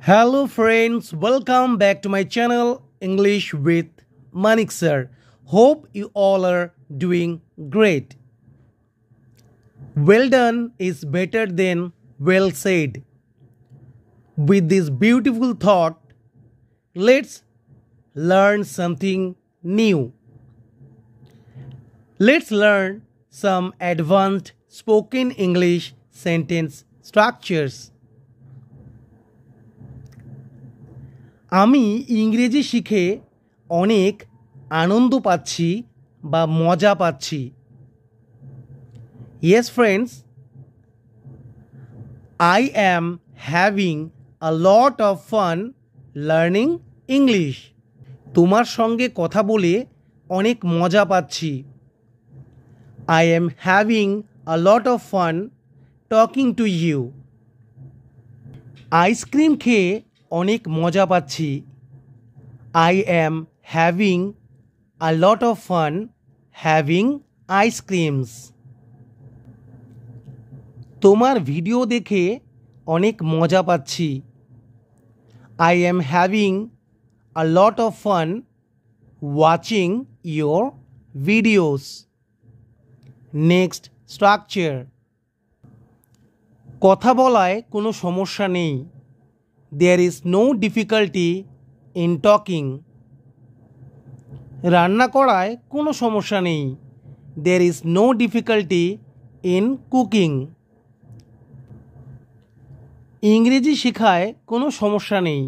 Hello friends, welcome back to my channel English with Manik sir. Hope you all are doing great. Well done is better than well said. With this beautiful thought, let's learn something new. Let's learn some advanced spoken English sentence structures. আমি ইংরেজি শিখে অনেক আনন্দ পাচ্ছি বা মজা পাচ্ছি। Yes friends, I am having a lot of fun learning English. তোমার সঙ্গে কথা বলে অনেক মজা পাচ্ছি। I am having a lot of fun talking to you. Ice cream খেয়ে অনেক মজা পাচ্ছি। I am having a lot of fun having ice creams. তোমার ভিডিও দেখে অনেক মজা পাচ্ছি। I am having a lot of fun watching your videos. Next structure. কথা বলায় কোনো সমস্যা নেই। There is no difficulty in talking. রান্না করায় কোনো সমস্যা নেই। There is no difficulty in cooking. ইংরেজি শেখায় কোনো সমস্যা নেই।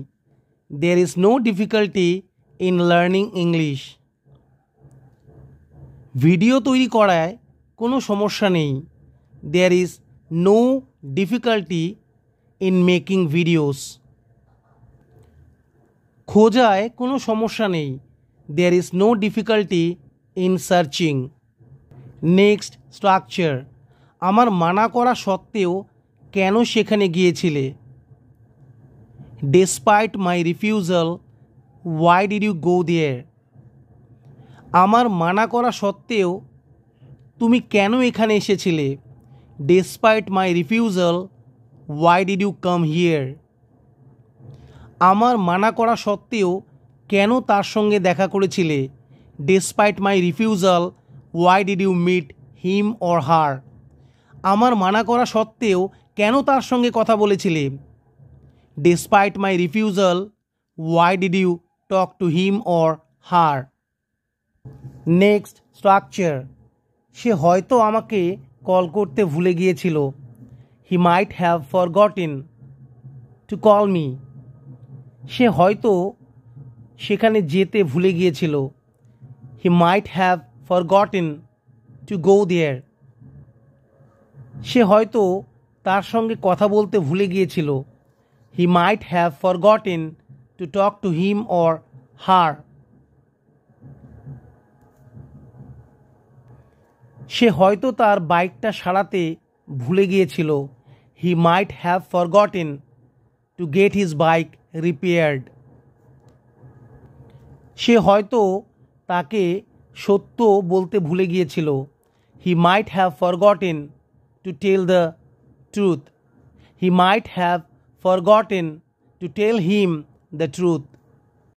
There is no difficulty in learning English. Video তৈরি করায় কোনো সমস্যা নেই। There is no difficulty in making videos. খোঁজায় কোনো সমস্যা নেই। There is no difficulty in searching. Next structure. আমার মানা করা সত্ত্বেও কেন সেখানে গিয়েছিলে? Despite my refusal, why did you go there? আমার মানা করা সত্ত্বেও তুমি কেন এখানে এসেছিলে? Despite my refusal, why did you come here? আমার মানা করা সত্ত্বেও কেন তার সঙ্গে দেখা করেছিলে? Despite my refusal, why did you meet him or her? আমার মানা করা সত্ত্বেও কেন তার সঙ্গে কথা বলেছিলে? Despite my refusal, why did you talk to him or her? Next structure. সে হয়তো আমাকে কল করতে ভুলে গিয়েছিল। He might have forgotten to call me. সে হয়তো সেখানে যেতে ভুলে গিয়েছিল। He might have forgotten to go there. সে হয়তো তার সঙ্গে কথা বলতে ভুলে গিয়েছিল। He might have forgotten to talk to him or her. সে হয়তো তার বাইকটা সারাতে ভুলে গিয়েছিল। He might have forgotten to get his bike repaired. সে হয়তো তাকে সত্য বলতে ভুলে গিয়েছিল। He might have forgotten to tell the truth. He might have forgotten to tell him the truth.